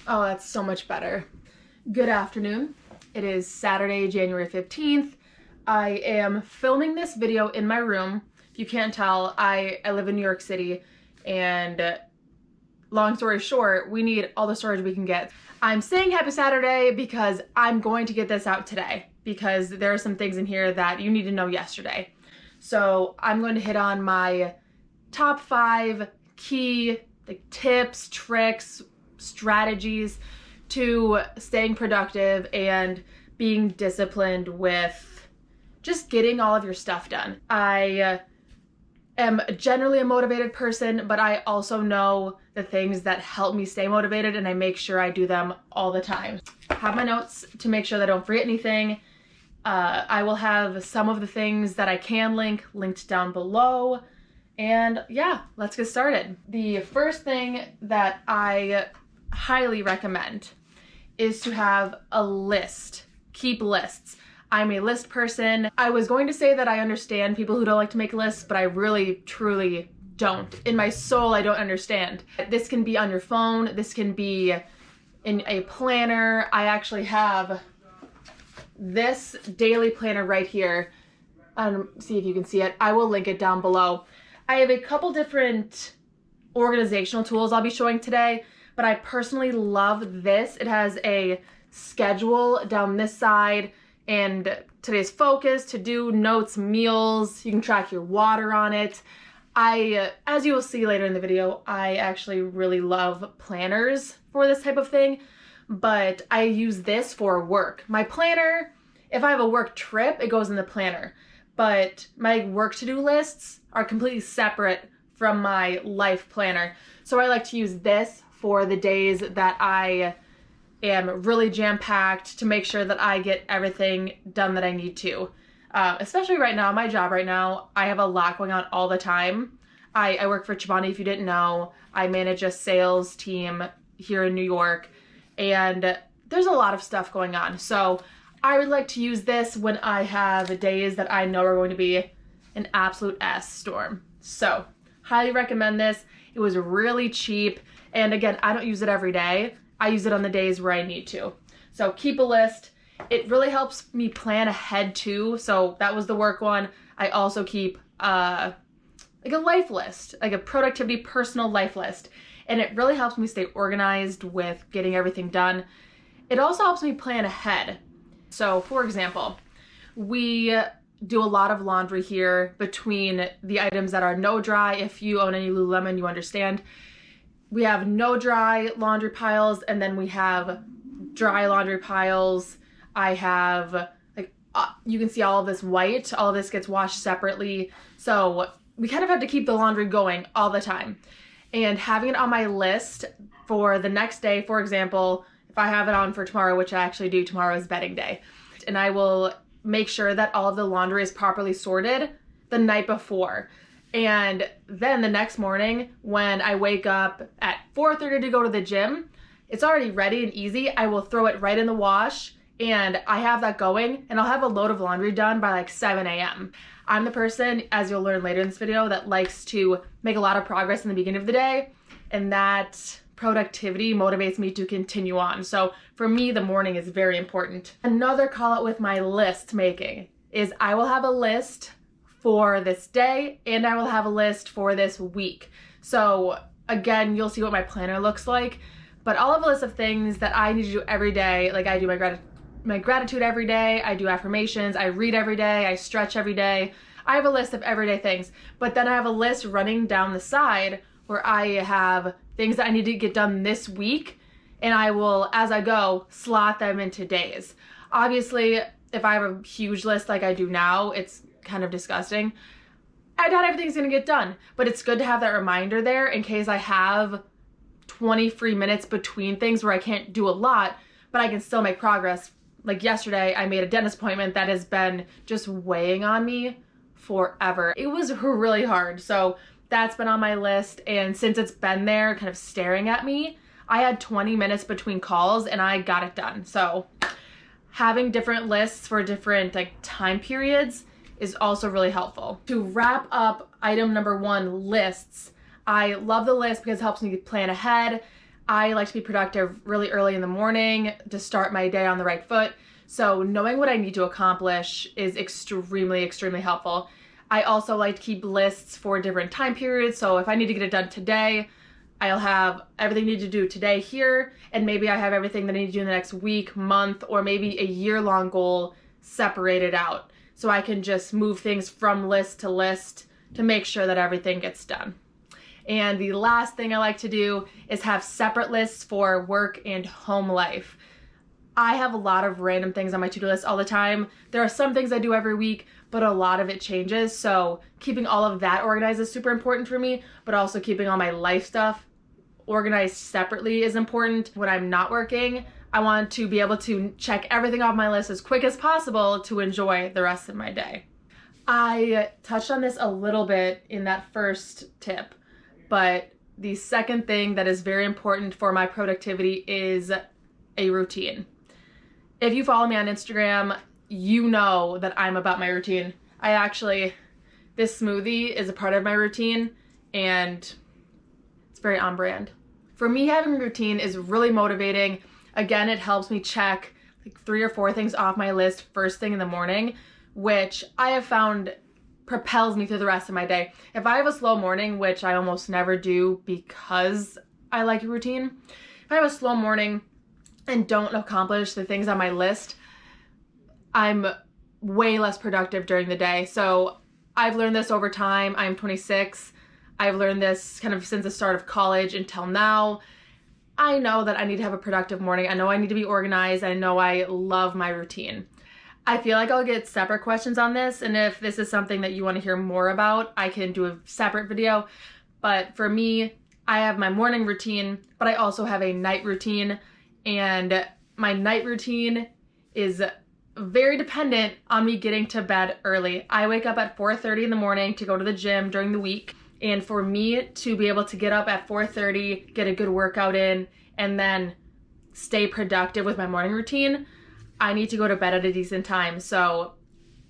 Oh, that's so much better. Good afternoon. It is Saturday, January 15th. I am filming this video in my room. If you can't tell, I live in New York City, and long story short, we need all the storage we can get. I'm saying happy Saturday because I'm going to get this out today because there are some things in here that you need to know yesterday. So I'm going to hit on my top 5 key tips, tricks, strategies to staying productive and being disciplined with just getting all of your stuff done. I am generally a motivated person, but I also know the things that help me stay motivated, and I make sure I do them all the time. I have my notes to make sure that I don't forget anything. I will have some of the things that I can linked down below. And yeah, let's get started. The first thing that I highly recommend is to have a list. Keep lists. I'm a list person. I was going to say that I understand people who don't like to make lists, but I really, truly don't. In my soul, I don't understand. This can be on your phone. This can be in a planner. I actually have this daily planner right here. See if you can see it. I will link it down below. I have a couple different organizational tools I'll be showing today, but I personally love this. It has a schedule down this side and today's focus, to-do, notes, meals. You can track your water on it. As you will see later in the video, I actually really love planners for this type of thing, but I use this for work. My planner, if I have a work trip, it goes in the planner, but my work to-do lists are completely separate from my life planner. So I like to use this for the days that I am really jam-packed, to make sure that I get everything done that I need to. Especially right now, my job right now, I have a lot going on all the time. I work for Chobani, if you didn't know. I manage a sales team here in New York, and there's a lot of stuff going on. So I would like to use this when I have days that I know are going to be an absolute ass storm. So highly recommend this. It was really cheap. And again, I don't use it every day. I use it on the days where I need to. So keep a list. It really helps me plan ahead too. So that was the work one. I also keep like a life list, like a productivity personal life list. And it really helps me stay organized with getting everything done. It also helps me plan ahead. So for example, we do a lot of laundry here between the items that are no dry. If you own any Lululemon, you understand. We have no dry laundry piles, and then we have dry laundry piles. I have, you can see all of this white, all of this gets washed separately. So we kind of have to keep the laundry going all the time. And having it on my list for the next day, for example, if I have it on for tomorrow, which I actually do, tomorrow is bedding day, and I will make sure that all of the laundry is properly sorted the night before. And then the next morning when I wake up at 4:30 to go to the gym, it's already ready and easy. I will throw it right in the wash, and I have that going, and I'll have a load of laundry done by like 7 a.m. I'm the person, as you'll learn later in this video, that likes to make a lot of progress in the beginning of the day, and that productivity motivates me to continue on. So for me, the morning is very important. Another call out with my list making is I will have a list for this day, and I will have a list for this week. So again, you'll see what my planner looks like, but I'll have a list of things that I need to do every day. Like I do my gratitude every day, I do affirmations, I read every day, I stretch every day. I have a list of everyday things, but then I have a list running down the side where I have things that I need to get done this week, and I will, as I go, slot them into days. Obviously, if I have a huge list like I do now, it's kind of disgusting. Not everything's gonna get done, but it's good to have that reminder there in case I have 20 free minutes between things where I can't do a lot, but I can still make progress. Like yesterday, I made a dentist appointment that has been just weighing on me forever. It was really hard, so that's been on my list, and since it's been there kind of staring at me, I had 20 minutes between calls and I got it done. So having different lists for different time periods is also really helpful. To wrap up item number 1, lists. I love the list because it helps me plan ahead. I like to be productive really early in the morning to start my day on the right foot. So knowing what I need to accomplish is extremely, extremely helpful. I also like to keep lists for different time periods. So if I need to get it done today, I'll have everything I need to do today here, and maybe I have everything that I need to do in the next week, month, or maybe a year-long goal separated out. So I can just move things from list to list to make sure that everything gets done. And the last thing I like to do is have separate lists for work and home life. I have a lot of random things on my to-do list all the time. There are some things I do every week, but a lot of it changes. So keeping all of that organized is super important for me, but also keeping all my life stuff organized separately is important. When I'm not working, I want to be able to check everything off my list as quick as possible to enjoy the rest of my day. I touched on this a little bit in that first tip, but the second thing that is very important for my productivity is a routine. If you follow me on Instagram, you know that I'm about my routine. This smoothie is a part of my routine, and it's very on brand. For me, having a routine is really motivating. Again, it helps me check like 3 or 4 things off my list first thing in the morning, which I have found propels me through the rest of my day. If I have a slow morning, which I almost never do because I like a routine, if I have a slow morning and don't accomplish the things on my list, I'm way less productive during the day. So I've learned this over time. I'm 26. I've learned this kind of since the start of college until now. I know that I need to have a productive morning. I know I need to be organized. I know I love my routine. I feel like I'll get separate questions on this, and if this is something that you want to hear more about, I can do a separate video. But for me, I have my morning routine, but I also have a night routine, and my night routine is very dependent on me getting to bed early. I wake up at 4:30 in the morning to go to the gym during the week, and for me to be able to get up at 4:30, get a good workout in, and then stay productive with my morning routine, I need to go to bed at a decent time. So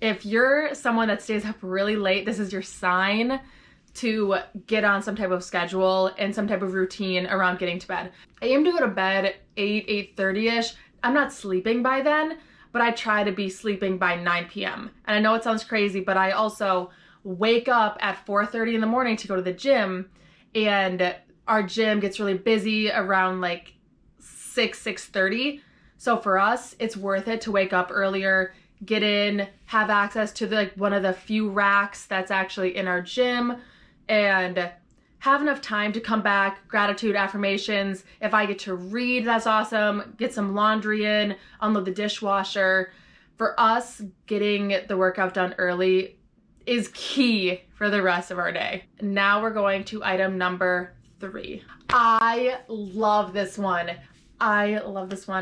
if you're someone that stays up really late, this is your sign to get on some type of schedule and some type of routine around getting to bed. I aim to go to bed at 8:30ish. I'm not sleeping by then, but I try to be sleeping by 9 p.m. And I know it sounds crazy, but I also wake up at 4:30 in the morning to go to the gym, and our gym gets really busy around like 6:30. So for us, it's worth it to wake up earlier, get in, have access to one of the few racks that's actually in our gym, and have enough time to come back, gratitude, affirmations. If I get to read, that's awesome. Get some laundry in, unload the dishwasher. For us, getting the workout done early is key for the rest of our day. Now we're going to item number 3. I love this one.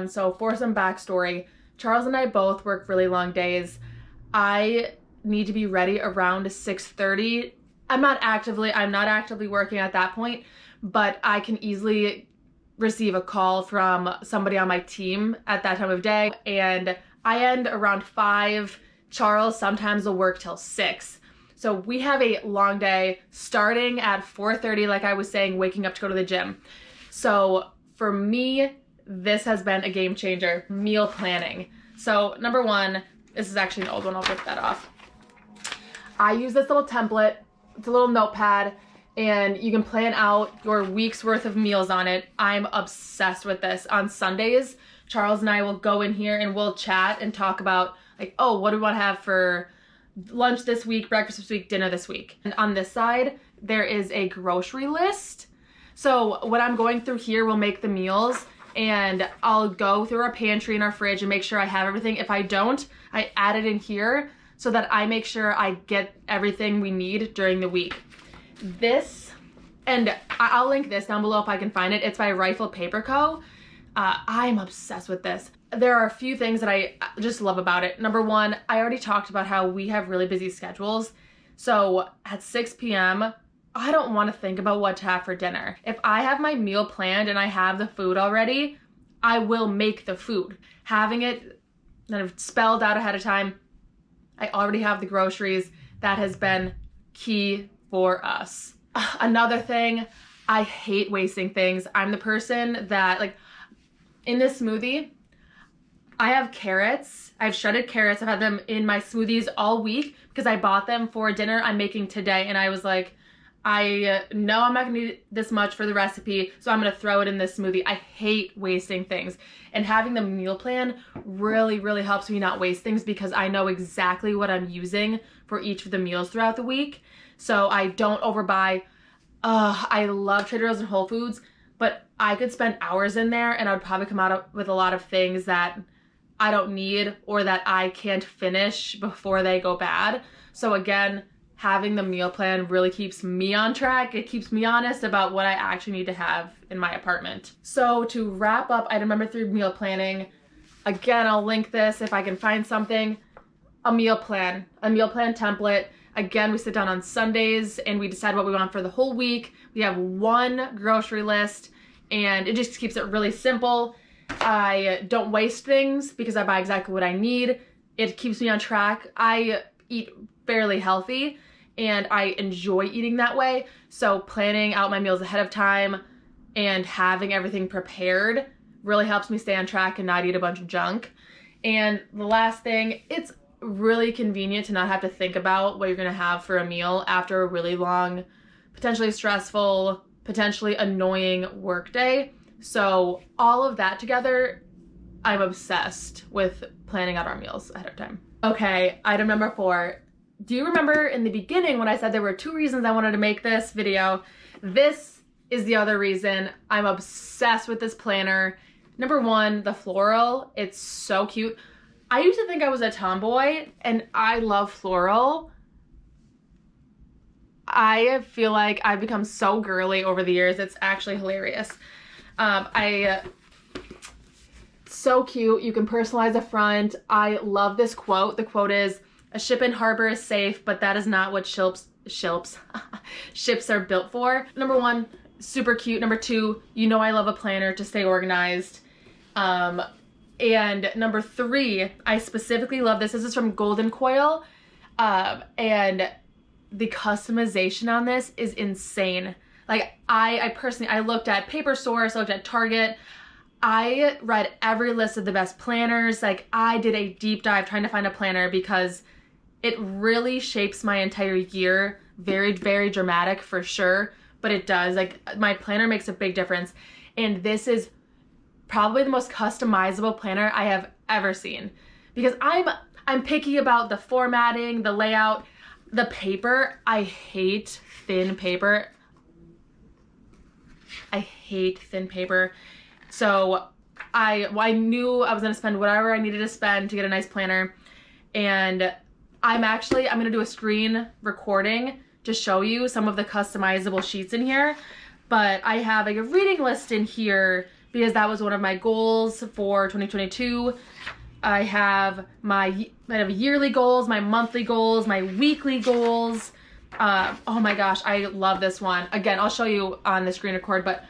So for some backstory, Charles and I both work really long days. I need to be ready around 6:30. I'm not actively working at that point, but I can easily receive a call from somebody on my team at that time of day, and I end around 5. Charles sometimes will work till 6. So we have a long day starting at 4:30, like I was saying, waking up to go to the gym. So for me, this has been a game changer. Meal planning. So number 1, this is actually an old one, I'll rip that off. I use this little template. It's a little notepad, and you can plan out your week's worth of meals on it. I'm obsessed with this. On Sundays, Charles and I will go in here and we'll chat and talk about like, oh, what do we want to have for lunch this week, breakfast this week, dinner this week. And on this side, there is a grocery list. So what I'm going through here will make the meals, and I'll go through our pantry and our fridge and make sure I have everything. If I don't, I add it in here so that I make sure I get everything we need during the week. This, and I'll link this down below if I can find it. It's by Rifle Paper Co. I'm obsessed with this. There are a few things that I just love about it. Number 1, I already talked about how we have really busy schedules. So at 6 p.m., I don't want to think about what to have for dinner. If I have my meal planned and I have the food already, I will make the food. Having it kind of spelled out ahead of time, I already have the groceries. That has been key for us. Another thing, I hate wasting things. I'm the person that, like, in this smoothie, I have carrots. I have shredded carrots. I've had them in my smoothies all week because I bought them for dinner I'm making today. And I was like, I know I'm not gonna need this much for the recipe, so I'm gonna throw it in this smoothie. I hate wasting things. And having the meal plan really, really helps me not waste things because I know exactly what I'm using for each of the meals throughout the week. So I don't overbuy. I love Trader Joe's and Whole Foods, but I could spend hours in there and I'd probably come out with a lot of things that I don't need or that I can't finish before they go bad. So again, having the meal plan really keeps me on track. It keeps me honest about what I actually need to have in my apartment. So to wrap up item number 3, meal planning, again, I'll link this if I can find something, a meal plan template. Again, we sit down on Sundays and we decide what we want for the whole week. We have one grocery list and it just keeps it really simple. I don't waste things because I buy exactly what I need. It keeps me on track. I eat fairly healthy and I enjoy eating that way. So planning out my meals ahead of time and having everything prepared really helps me stay on track and not eat a bunch of junk. And the last thing, it's really convenient to not have to think about what you're gonna have for a meal after a really long, potentially stressful, potentially annoying work day. So all of that together, I'm obsessed with planning out our meals ahead of time. Okay, item number 4. Do you remember in the beginning when I said there were 2 reasons I wanted to make this video? This is the other reason. I'm obsessed with this planner. Number 1, the floral. It's so cute. I used to think I was a tomboy and I love floral. I feel like I've become so girly over the years. It's actually hilarious. So cute. You can personalize the front. I love this quote. The quote is, "A ship in harbor is safe, but that is not what ships are built for." Number 1, super cute. Number 2, you know I love a planner to stay organized. And number 3, I specifically love this. This is from Golden Coil. And the customization on this is insane. Like I personally, I looked at Paper Source, I looked at Target. I read every list of the best planners. Like I did a deep dive trying to find a planner because it really shapes my entire year. Very, very dramatic for sure, but it does. Like my planner makes a big difference. And this is probably the most customizable planner I have ever seen because I'm picky about the formatting, the layout, the paper. I hate thin paper. I hate thin paper. So I knew I was going to spend whatever I needed to spend to get a nice planner. And I'm going to do a screen recording to show you some of the customizable sheets in here. But I have like a reading list in here because that was one of my goals for 2022. I have yearly goals, my monthly goals, my weekly goals. Oh my gosh, I love this one. Again, I'll show you on the screen record, but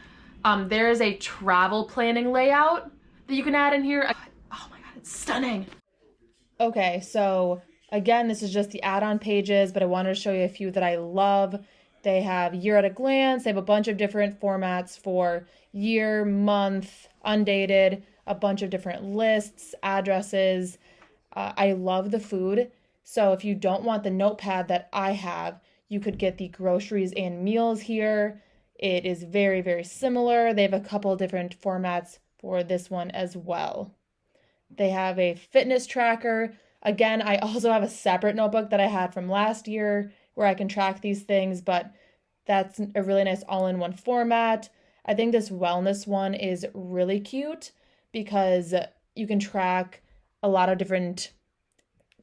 there is a travel planning layout that you can add in here. Oh my god, it's stunning. Okay, so again, this is just the add-on pages, but I wanted to show you a few that I love. They have year at a glance. They have a bunch of different formats for year, month, undated, a bunch of different lists, addresses. I love the food. So if you don't want the notepad that I have, you could get the groceries and meals here. It is very, very similar. They have a couple different formats for this one as well. They have a fitness tracker. Again, I also have a separate notebook that I had from last year where I can track these things, but that's a really nice all-in-one format. I think this wellness one is really cute because you can track a lot of different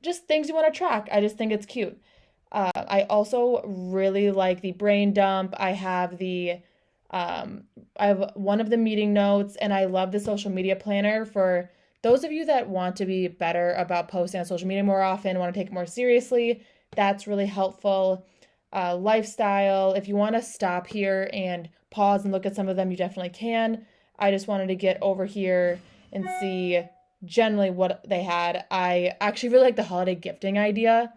just things you want to track. I just think it's cute. I also really like the brain dump. I have one of the meeting notes, and I love the social media planner for those of you that want to be better about posting on social media more often, want to take it more seriously. That's really helpful. Lifestyle, if you want to stop here and pause and look at some of them, you definitely can. I just wanted to get over here and see generally what they had. I actually really like the holiday gifting idea,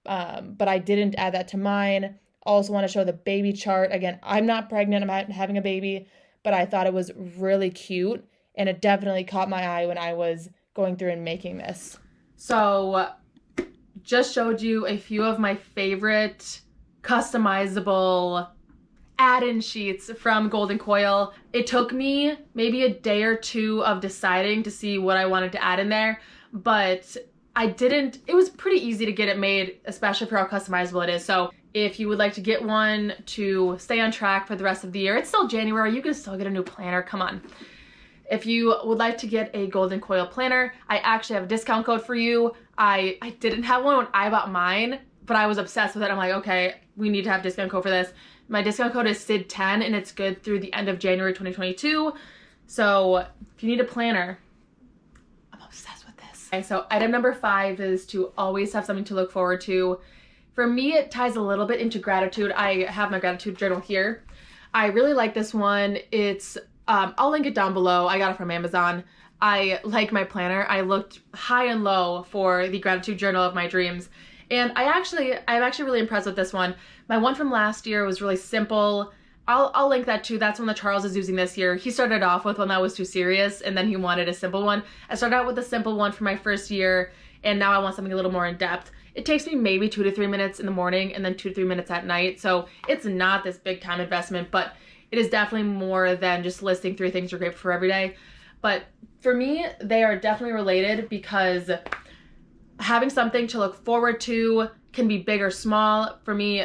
but I didn't add that to mine. Also want to show the baby chart. Again, I'm not pregnant, I'm not having a baby, but I thought it was really cute, and it definitely caught my eye when I was going through and making this. So just showed you a few of my favorite customizable add-in sheets from Golden Coil. It took me maybe a day or two of deciding to see what I wanted to add in there, but it was pretty easy to get it made, especially for how customizable it is. So if you would like to get one to stay on track for the rest of the year, it's still January, you can still get a new planner, come on. If you would like to get a Golden Coil planner, I actually have a discount code for you. I didn't have one when I bought mine, but I was obsessed with it. I'm like, okay, we need to have a discount code for this. My discount code is SID10 and it's good through the end of January 2022. So if you need a planner, I'm obsessed with this. Okay, so item number 5 is to always have something to look forward to. For me, it ties a little bit into gratitude. I have my gratitude journal here. I really like this one. It's I'll link it down below. I got it from Amazon. I like my planner. I looked high and low for the gratitude journal of my dreams. And I'm actually really impressed with this one. My one from last year was really simple. I'll link that too. That's one that Charles is using this year. He started off with one that was too serious and then he wanted a simple one. I started out with a simple one for my first year and now I want something a little more in depth. It takes me maybe 2 to 3 minutes in the morning and then 2 to 3 minutes at night. So it's not this big time investment, but it is definitely more than just listing 3 things you're grateful for every day. But for me, they are definitely related because having something to look forward to can be big or small. For me,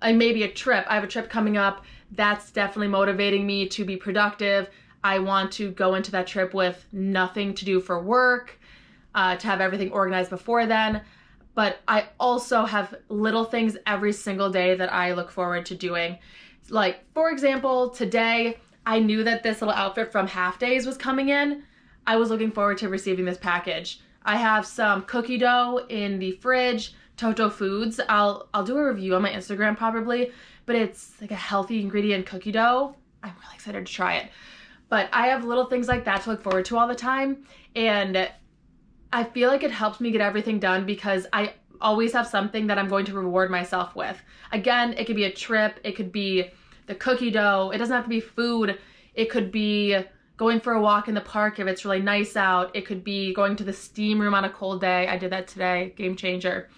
maybe a trip. I have a trip coming up. That's definitely motivating me to be productive. I want to go into that trip with nothing to do for work, to have everything organized before then. But I also have little things every single day that I look forward to doing. Like, for example, today I knew that this little outfit from Half Days was coming in. I was looking forward to receiving this package. I have some cookie dough in the fridge, Toto Foods. I'll do a review on my Instagram probably, but it's like a healthy ingredient cookie dough. I'm really excited to try it. But I have little things like that to look forward to all the time, and I feel like it helps me get everything done because I always have something that I'm going to reward myself with. Again, it could be a trip, it could be the cookie dough, it doesn't have to be food, it could be going for a walk in the park if it's really nice out, it could be going to the steam room on a cold day. I did that today, game changer.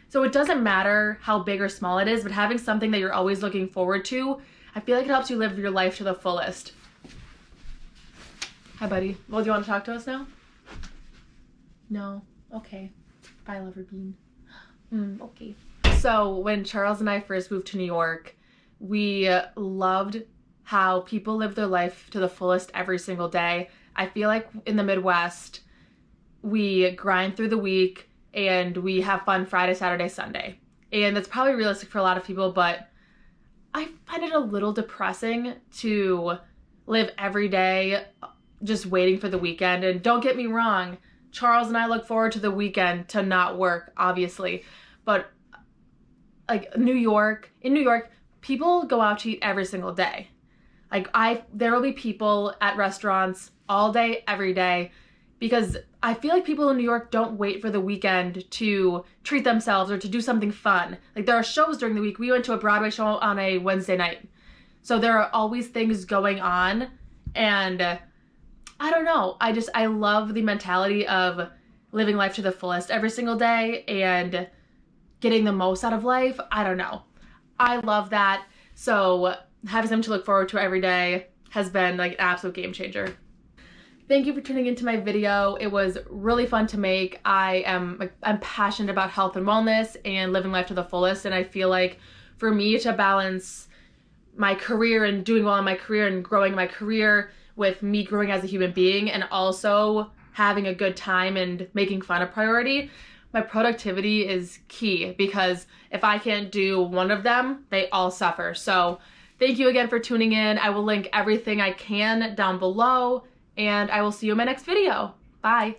So it doesn't matter how big or small it is, but having something that you're always looking forward to, I feel like it helps you live your life to the fullest. Hi, buddy. Well, do you want to talk to us now? No? Okay. Bye, lover bean. Okay. So when Charles and I first moved to New York, we loved how people live their life to the fullest every single day. I feel like in the Midwest, we grind through the week and we have fun Friday, Saturday, Sunday. And that's probably realistic for a lot of people, but I find it a little depressing to live every day just waiting for the weekend. And don't get me wrong, Charles and I look forward to the weekend to not work, obviously. But like in New York, people go out to eat every single day. Like there will be people at restaurants all day, every day, because I feel like people in New York don't wait for the weekend to treat themselves or to do something fun. Like there are shows during the week. We went to a Broadway show on a Wednesday night. So there are always things going on, and I don't know. I love the mentality of living life to the fullest every single day and getting the most out of life. I don't know. I love that. So having something to look forward to every day has been like an absolute game changer. Thank you for tuning into my video. It was really fun to make. I'm passionate about health and wellness and living life to the fullest. And I feel like for me to balance my career and doing well in my career and growing my career with me growing as a human being and also having a good time and making fun a priority, my productivity is key, because if I can't do one of them, they all suffer. So thank you again for tuning in. I will link everything I can down below, and I will see you in my next video. Bye.